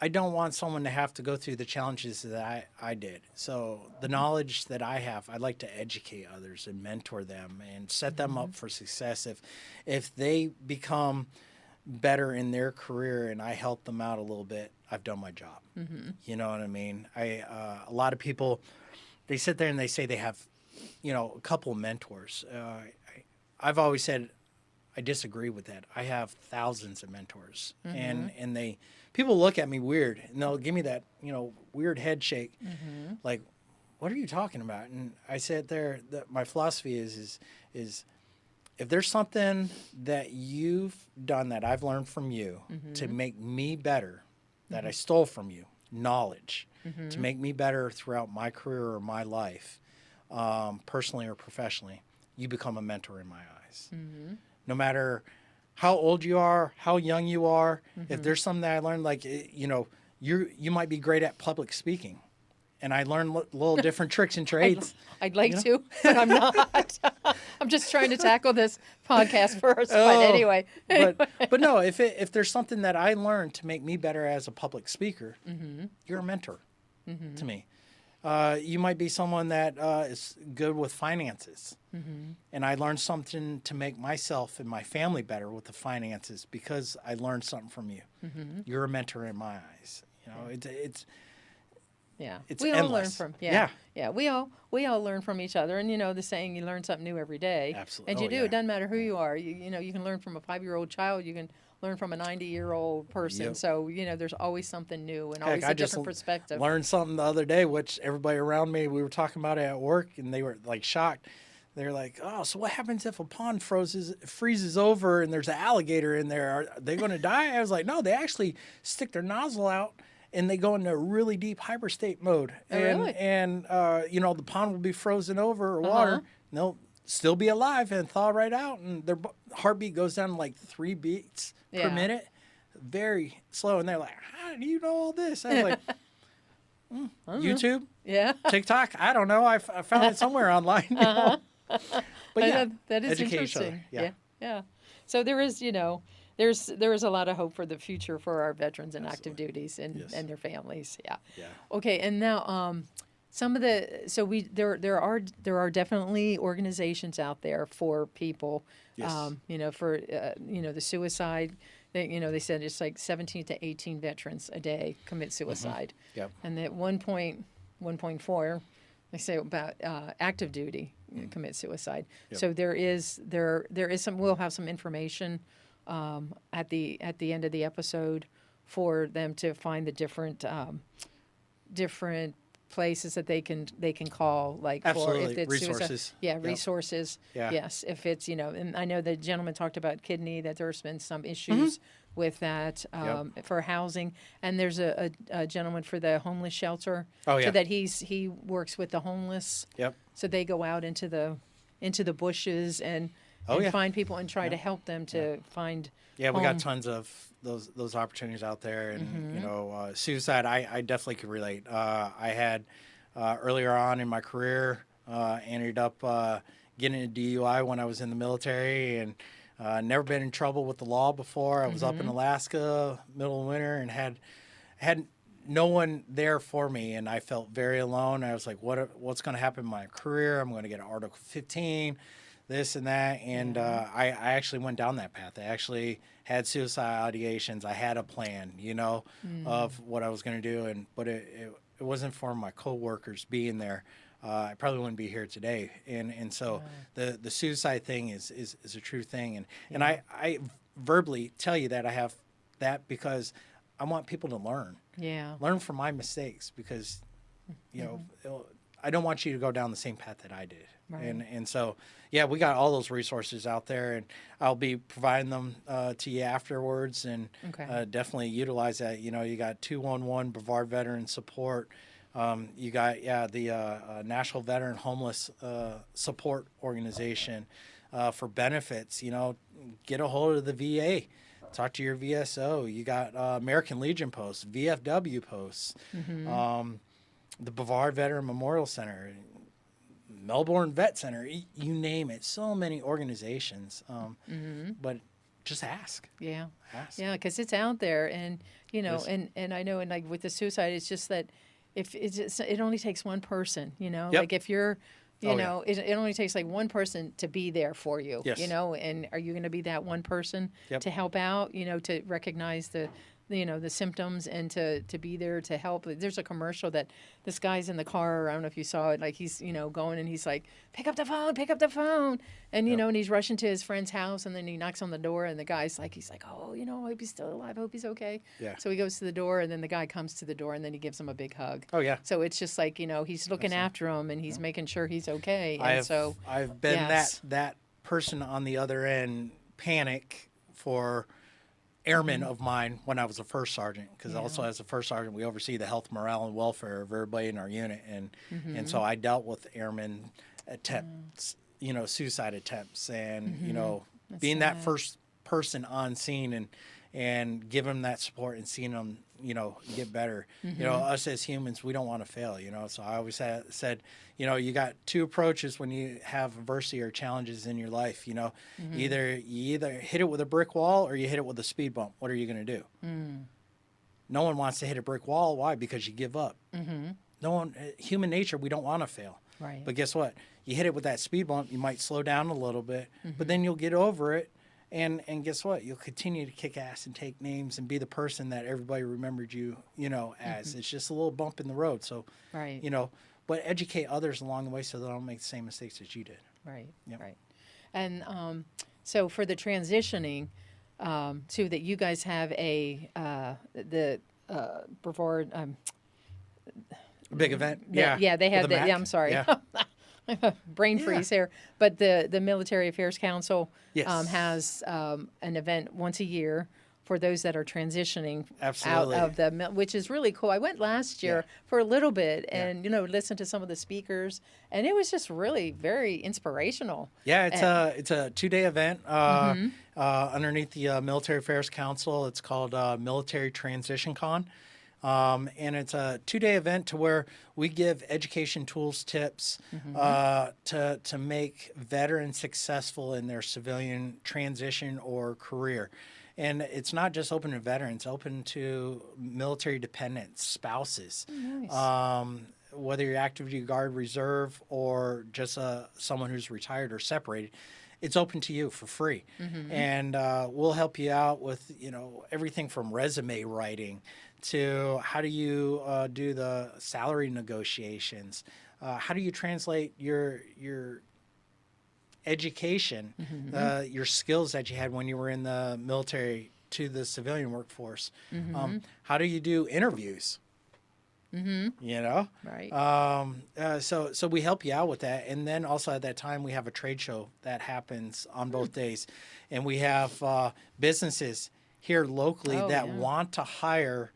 I don't want someone to have to go through the challenges that I did. So the knowledge that I have, I'd like to educate others and mentor them and set them up for success. If they become better in their career and I help them out a little bit, I've done my job. You know what I mean? A lot of people, they sit there and they say they have, a couple of mentors. I've always said I disagree with that. I have thousands of mentors, and people look at me weird, and they'll give me that weird head shake, like, what are you talking about? And I said that my philosophy is if there's something that you've done that I've learned from you to make me better, that I stole from you, knowledge, to make me better throughout my career or my life, personally or professionally, you become a mentor in my eyes. No matter how old you are, how young you are, if there's something that I learned, like, you might be great at public speaking. and I learn little different tricks and trades. I'd like You know? to, but I'm not. I'm just trying to tackle this podcast first. But Oh, anyway. but no, if there's something that I learned to make me better as a public speaker, you're a mentor to me. You might be someone that is good with finances, and I learned something to make myself and my family better with the finances because I learned something from you. You're a mentor in my eyes. You know, it's Yeah, it's we all learn endless. from Yeah. We all learn from each other, and the saying, you learn something new every day. Absolutely. And you Oh, do. yeah. It doesn't matter who you are. You can learn from a 5-year-old child. You can learn from a 90-year-old person. Yep. So there's always something new and Heck, always I a just different perspective. learned something the other day, which everybody around me, we were talking about it at work, and they were like shocked. They're like, "Oh, so what happens if a pond freezes over and there's an alligator in there? Are they going to die?" I was like, "No, they actually stick their nozzle out and they go into a really deep hyperstate mode. Oh, And really? the pond will be frozen over or water, and they'll still be alive and thaw right out, and their heartbeat goes down to like 3 beats per Yeah. minute, very slow. And they're like, "How do you know all this?" I was like, YouTube, Yeah. TikTok, I don't know. I found it somewhere online. You know? But yeah, that is educate each other. interesting. Yeah. Yeah. So there is, there is a lot of hope for the future for our veterans and active Absolutely. duties and, Yes. and their families. Yeah. Yeah. Okay, and now some of the there are definitely organizations out there for people, Yes. for the suicide. They said it's like 17 to 18 veterans a day commit suicide, Yep. and at 1.4, they say about active duty commit suicide. Yep. So there is some. We'll have some information at the end of the episode for them to find the different places that they can call, like Absolutely. for if it's Resources. suicide. Yeah, Yep. resources. Yeah. Yes, if it's and I know the gentleman talked about kidney, that there's been some issues with that for housing, and there's a gentleman for the homeless shelter. Oh, yeah. So that he works with the homeless. Yep. So they go out into the bushes and Oh, yeah. find people and try to help them to find. Yeah, we got home. tons of those opportunities out there, and suicide. I definitely could relate. I had earlier on in my career ended up getting a DUI when I was in the military, and never been in trouble with the law before. I was up in Alaska, middle of winter, and had no one there for me, and I felt very alone. I was like, what's going to happen in my career? I'm going to get an Article 15. This and that, and I actually went down that path. I actually had suicide ideations. I had a plan, of what I was going to do, but it wasn't for my coworkers being there. I probably wouldn't be here today. And so the suicide thing is a true thing, and I verbally tell you that I have that because I want people to learn from my mistakes, because I don't want you to go down the same path that I did. Right. And so, yeah, we got all those resources out there, and I'll be providing them to you afterwards, and definitely utilize that. You got 211 Brevard Veteran Support. You got, the National Veteran Homeless Support Organization for benefits. Get a hold of the VA. Talk to your VSO. You got American Legion posts, VFW posts, the Brevard Veteran Memorial Center, Melbourne Vet Center, you name it. So many organizations, but just ask. Yeah. Ask. Yeah, because it's out there, and and I know, and like with the suicide, it's just that if it only takes one person, Yep. like if you're, Oh, it only takes like one person to be there for you, Yes. and are you going to be that one person Yep. to help out, to recognize the symptoms and to be there to help. There's a commercial that this guy's in the car. I don't know if you saw it. Like he's going and he's like, pick up the phone, and and he's rushing to his friend's house, and then he knocks on the door, and the guy's like, oh, I hope he's still alive. I hope he's okay. Yeah. So he goes to the door, and then the guy comes to the door, and then he gives him a big hug. Oh, yeah. So it's just like he's looking after him, and he's making sure he's okay. And I've been yes. that person on the other end, panic for airmen of mine when I was a first sergeant, because also as a first sergeant we oversee the health, morale, and welfare of everybody in our unit, and so I dealt with airmen attempts, suicide attempts, and being that first person on scene, and giving them that support and seeing them, get better. Us as humans, we don't want to fail, So I always said, you got two approaches when you have adversity or challenges in your life, Either you hit it with a brick wall or you hit it with a speed bump. What are you going to do? No one wants to hit a brick wall. Why? Because you give up. No one, human nature, we don't want to fail. Right. But guess what? You hit it with that speed bump, you might slow down a little bit, but then you'll get over it. And guess what? You'll continue to kick ass and take names and be the person that everybody remembered you, as. It's just a little bump in the road. So, right. But educate others along the way so they don't make the same mistakes that you did. Right. Yep. Right. And so for the transitioning, too, that you guys have the Brevard. Big event. Yeah, they have MAC. Yeah, I'm sorry. Yeah. Brain freeze here. But the Military Affairs Council Yes. has an event once a year for those that are transitioning Absolutely. out of the, which is really cool. I went last year for a little bit and, listened to some of the speakers, and it was just really very inspirational. Yeah, it's a 2-day event underneath the Military Affairs Council. It's called Military Transition Con. And it's a 2-day event to where we give education tools, tips to make veterans successful in their civilian transition or career. And it's not just open to veterans, open to military dependents, spouses. Nice. Whether you're active duty guard, reserve, or just someone who's retired or separated, it's open to you for free. And we'll help you out with, everything from resume writing to how do you do the salary negotiations? How do you translate your education, your skills that you had when you were in the military to the civilian workforce? How do you do interviews? Right. So we help you out with that. And then also at that time, we have a trade show that happens on both days. And we have businesses here locally that want to hire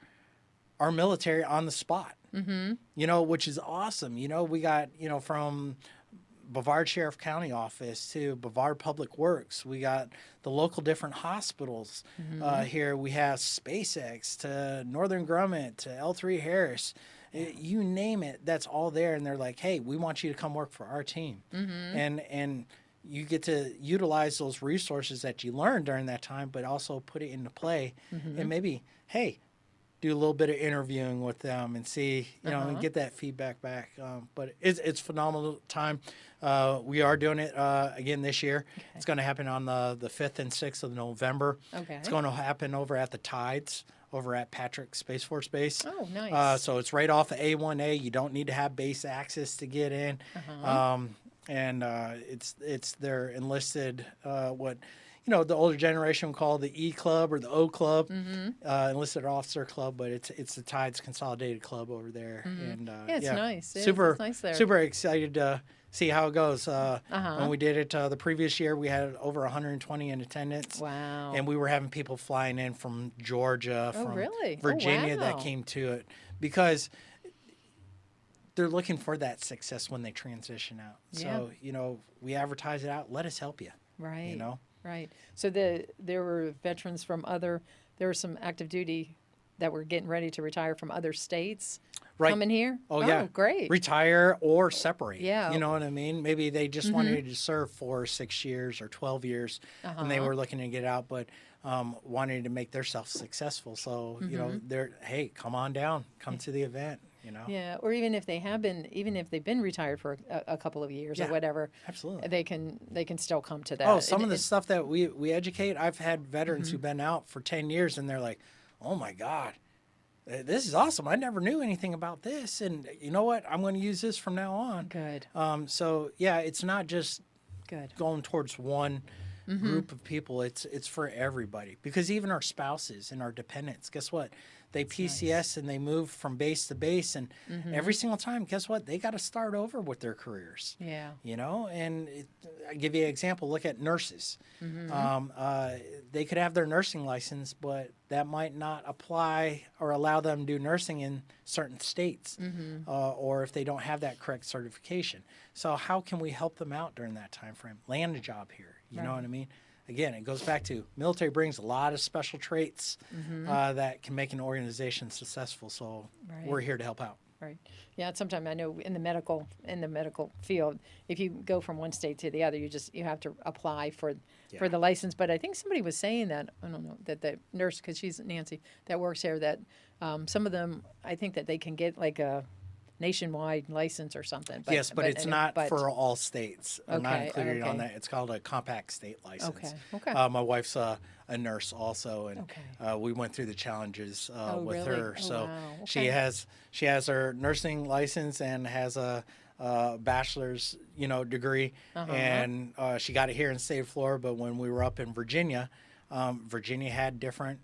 our military on the spot, which is awesome. We got, from Brevard Sheriff County Office to Brevard Public Works. We got the local different hospitals here. We have SpaceX to Northern Grumman to L3 Harris. You name it, that's all there. And they're like, hey, we want you to come work for our team. And you get to utilize those resources that you learned during that time, but also put it into play. And maybe, hey, do a little bit of interviewing with them and see, and get that feedback back. But it's phenomenal time. We are doing it again this year. Okay. It's going to happen on the 5th and 6th of November. Okay. It's going to happen over at the Tides over at Patrick Space Force Base. Oh, nice. So it's right off of A1A. You don't need to have base access to get in. And it's their enlisted, the older generation would call the E Club or the O Club, enlisted officer club, but it's the Tides Consolidated Club over there. And it's nice. It's nice there. Super excited to see how it goes. When we did it the previous year, we had over 120 in attendance. Wow. And we were having people flying in from Georgia, from Virginia that came to it because they're looking for that success when they transition out. So, we advertise it out. Let us help you. Right. Right. So there were veterans from there were some active duty that were getting ready to retire from other states coming here? Oh, yeah. Great. Retire or separate. Yeah. You know what I mean? Maybe they just wanted to serve for 6 years or 12 years and they were looking to get out, but wanted to make themselves successful. So, they're, hey, come on down, come to the event. Yeah, or even if they've been retired for a couple of years or whatever, absolutely, they can still come to that. Oh, some of the stuff that we educate, I've had veterans who've been out for 10 years and they're like, oh my God, this is awesome. I never knew anything about this. And you know what? I'm going to use this from now on. Good. So yeah, it's not just going towards one group of people. It's for everybody, because even our spouses and our dependents, guess what? They PCS and they move from base to base, and every single time, guess what? They got to start over with their careers. Yeah. And I give you an example. Look at nurses. They could have their nursing license, but that might not apply or allow them to do nursing in certain states, or if they don't have that correct certification. So how can we help them out during that time frame? Land a job here. You know what I mean? again, it goes back to military brings a lot of special traits that can make an organization successful. So we're here to help out. Right. Yeah. Sometimes I know in the medical field, if you go from one state to the other, you have to apply for the license. But I think somebody was saying that, I don't know, that the nurse, because she's Nancy that works here, that some of them, I think that they can get like a nationwide license or something. But, yes, but it's not for all states. I'm not included on that. It's called a compact state license. Okay. My wife's a nurse also, and we went through the challenges with her. So she has her nursing license and has a bachelor's degree, and she got it here in the state of Florida. But when we were up in Virginia, Virginia had different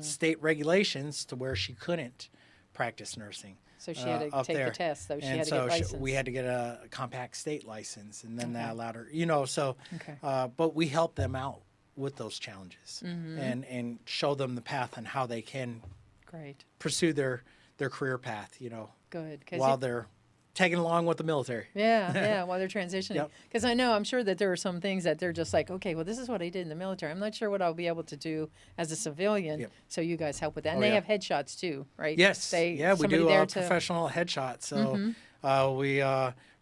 state regulations to where she couldn't practice nursing. So she had to take the test, though. She had to get licensed. We had to get a compact state license, and then that allowed her, but we help them out with those challenges and show them the path and how they can pursue their career path, Good. while they're tagging along with the military. Yeah, while they're transitioning. Because I'm sure that there are some things that they're just like, okay, well, this is what I did in the military. I'm not sure what I'll be able to do as a civilian. So you guys help with that. And they have headshots too, right? Yes. We do professional headshots. So we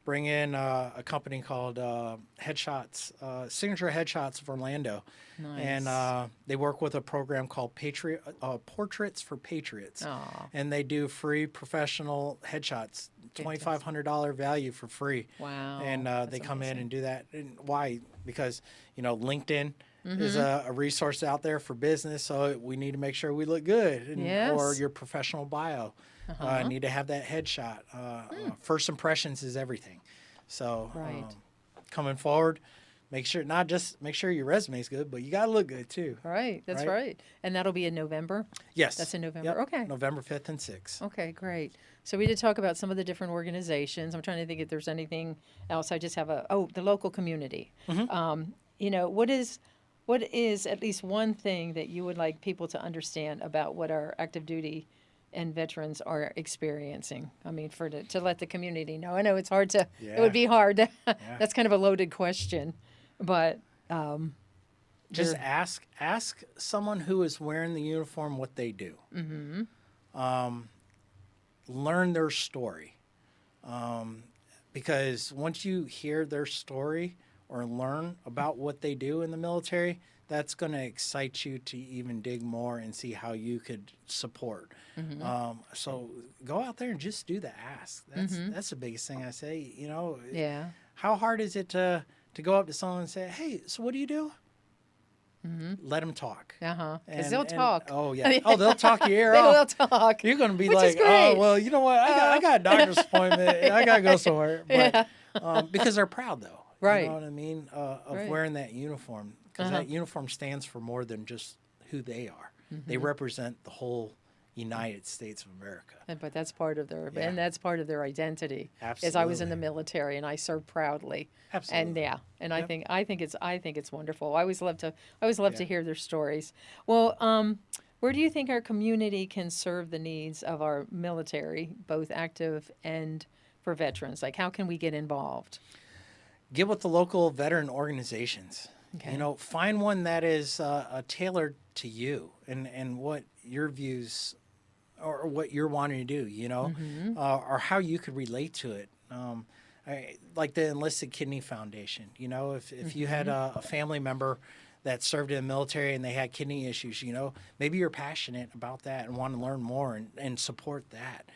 bring in a company called Headshots, Signature Headshots of Orlando. Nice. And they work with a program called Portraits for Patriots. Aww. And they do free professional headshots, $2,500 value for free. Wow. And they come in and do that. And why? Because, LinkedIn is a resource out there for business. So we need to make sure we look good. Or your professional bio. Need to have that headshot. First impressions is everything. So coming forward, make sure your resume is good, but you got to look good too. Right. That's right. And that'll be in November? Yes. That's in November. Yep. Okay. November 5th and 6th. Okay, great. So we did talk about some of the different organizations. I'm trying to think if there's anything else. I just have the local community. What is at least one thing that you would like people to understand about what our active duty and veterans are experiencing? I mean, to let the community know. I know it's hard to. It would be hard. That's kind of a loaded question, but just ask someone who is wearing the uniform what they do. Learn their story, because once you hear their story or learn about what they do in the military, that's going to excite you to even dig more and see how you could support. So go out there and just do the ask. That's the biggest thing I say. How hard is it to go up to someone and say, "Hey, so what do you do?" Let them talk. Because they'll talk. Oh yeah. Oh, they'll talk your ear off. They'll talk. You're going to be like, "Oh, well, you know what? I got a doctor's appointment. I got to go somewhere." But because they're proud, though. Right. You know what I mean? Of wearing that uniform. Because that uniform stands for more than just who they are. They represent the whole United States of America. But that's part of their identity. Absolutely. As I was in the military and I served proudly. Absolutely. And I think it's wonderful. I always love to hear their stories. Well, where do you think our community can serve the needs of our military, both active and for veterans? Like, how can we get involved? Get with the local veteran organizations. Okay. Find one that is tailored to you and what your views or what you're wanting to do, or how you could relate to it. Like the Enlisted Kidney Foundation, if you had a family member that served in the military and they had kidney issues, maybe you're passionate about that and want to learn more and support that.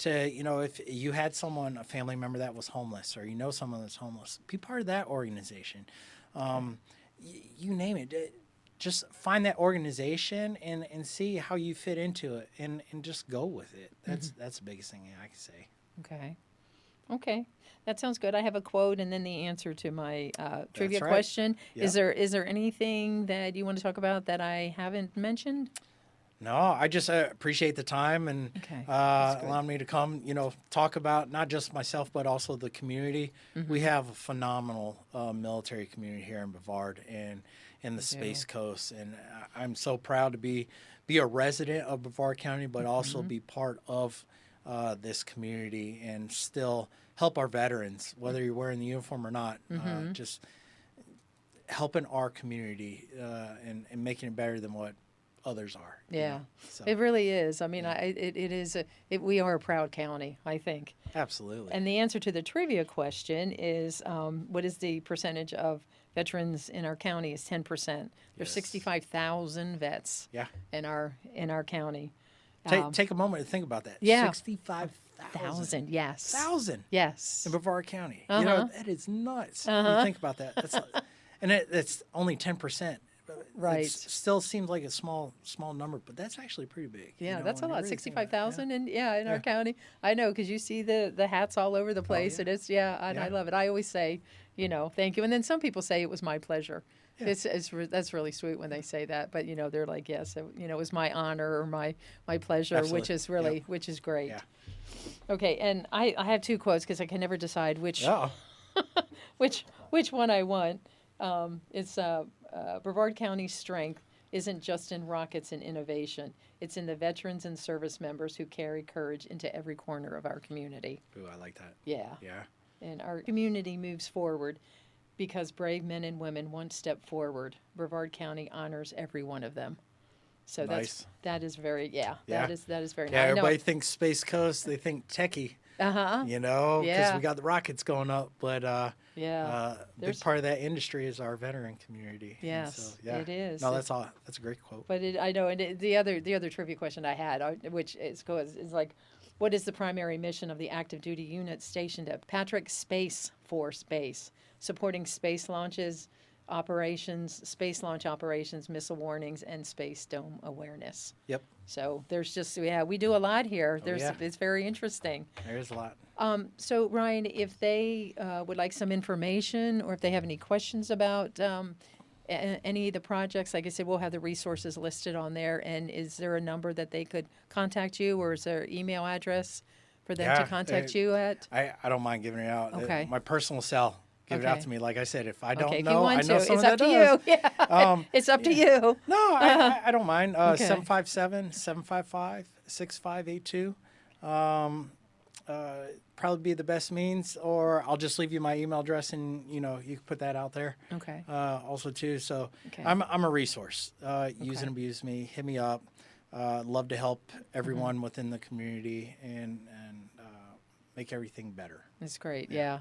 If you had a family member that was homeless or someone that's homeless, be part of that organization. You name it. Just find that organization and see how you fit into it and just go with it. That's the biggest thing I can say. Okay. That sounds good. I have a quote and then the answer to my trivia question. Yep. Is there anything that you want to talk about that I haven't mentioned? No, I just appreciate the time and allowing me to come, talk about not just myself, but also the community. We have a phenomenal military community here in Brevard and in the Space Coast. And I'm so proud to be a resident of Brevard County, but also be part of this community and still help our veterans, whether you're wearing the uniform or not. Just helping our community and making it better than what others are. Yeah, So, it really is. I mean, we are a proud county, I think. absolutely. And the answer to the trivia question is, what is the percentage of veterans in our county? Is 10%. There's Yes. 65,000 vets Yeah. in our county. Take a moment to think about that. Yeah. 65,000. Yes. Thousand Yes. in Brevard County. Uh-huh. That is nuts. Uh-huh. You think about that. That's only 10%. Right. It still seems like a small number, but that's actually pretty big. Yeah, that's a when you lot. really think about it. 65,000 in our Yeah. county. I know, because you see the hats all over the place. yeah. And it's, and I Yeah. love it. I always say, thank you. And then some people say it was my pleasure. Yeah. That's really sweet when they say that. But, they're like, yes, it was my honor or my pleasure, which Absolutely. is really, Yep. which is great. Yeah. Okay, and I have two quotes because I can never decide which Oh, which one I want. It's Brevard County's strength isn't just in rockets and innovation. It's in the veterans and service members who carry courage into every corner of our community. ooh, I like that. Yeah. Yeah. And our community moves forward because brave men and women one step forward. Brevard County honors every one of them. So Nice. that is very Yeah. that is very Yeah, nice. everybody thinks Space Coast, they think techie, Uh-huh. because Yeah. we got the rockets going up, but Yeah. big There's- part of that industry is our veteran community. And Yes, so, yeah. it is. No, that's all. That's a great quote. But I know, and the other trivia question I had, which is like, what is the primary mission of the active duty unit stationed at Patrick Space Force Base, supporting space launches, space launch operations, missile warnings, and space dome awareness? Yep, So there's we do a lot here. yeah. It's very interesting. there's a lot. So Ryan, if they would like some information, or if they have any questions about any of the projects, like I said, we'll have the resources listed on there. And is there a number that they could contact you, or is there an email address for them to Yeah, contact you at? I don't mind giving it out. Okay. My personal cell. Give it out Okay. to me. Like I said, if I Okay, don't if you know, I want know to, someone it's up that to does. you. Yeah, it's up to you. No, I don't mind. Okay. 757-755-6582. Probably be the best means, or I'll just leave you my email address, and you can put that out there. Okay. Also too. So Okay. I'm a resource. Use and abuse me. Hit me up. Love to help everyone Mm-hmm. within the community and make everything better. It's great. Yeah.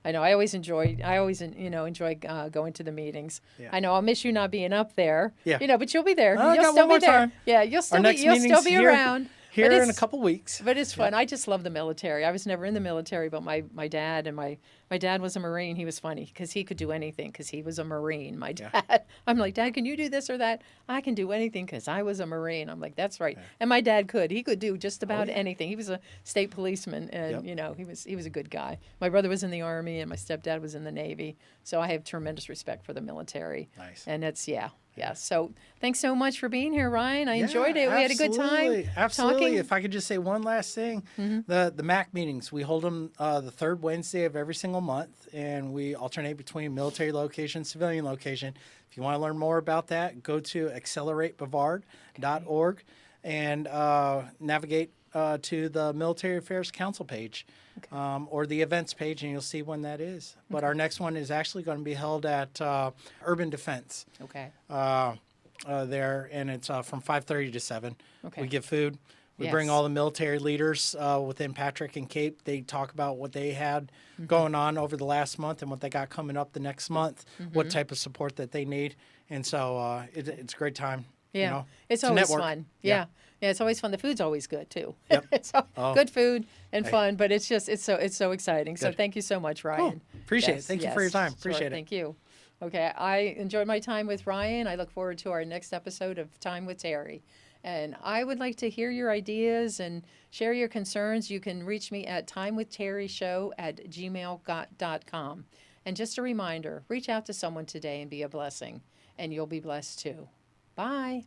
I know. I always enjoy going to the meetings. Yeah. I know I'll miss you not being up there. Yeah. But you'll be there. I You'll got still one more be there. time. Yeah, you'll still next you'll still meeting's be here. around. Here But in a it's- couple weeks. But it's fun. I just love the military. I was never in the military, but my dad and my dad was a Marine. He was funny because he could do anything because he was a Marine. My Yeah. dad, I'm like, Dad, can you do this or that? I can do anything because I was a Marine. I'm like, that's right. And my dad could. He could do just about yeah. anything. He was a state policeman, and Yep. he was a good guy. My brother was in the Army, and my stepdad was in the Navy. So I have tremendous respect for the military. Nice. And it's yeah. So thanks so much for being here, Ryan. I enjoyed it. We had a good time Absolutely. talking. If I could just say one last thing, the MAC meetings, we hold them the third Wednesday of every single month, and we alternate between military location, civilian location. If you want to learn more about that, go to acceleratebrevard.org and navigate to the Military Affairs Council page or the events page, and you'll see when that is. But our next one is actually going to be held at Urban Defense. Okay. There, and it's from 5:30 to 7. Okay. We give food. We bring Yes. all the military leaders within Patrick and Cape. They talk about what they had going on over the last month and what they got coming up the next month, what type of support that they need. And so it's a great time. Yeah, it's to always network. fun. Yeah, it's always fun. The food's always good too. Yep. It's good food and fun, but it's so exciting. So Good. thank you so much, Ryan. Appreciate it. Thank you for your time. Appreciate it. Thank you. Okay, I enjoyed my time with Ryan. I look forward to our next episode of Time with Terry. And I would like to hear your ideas and share your concerns. You can reach me at timewithterryshow@gmail.com. And just a reminder, reach out to someone today and be a blessing, and you'll be blessed too. Bye.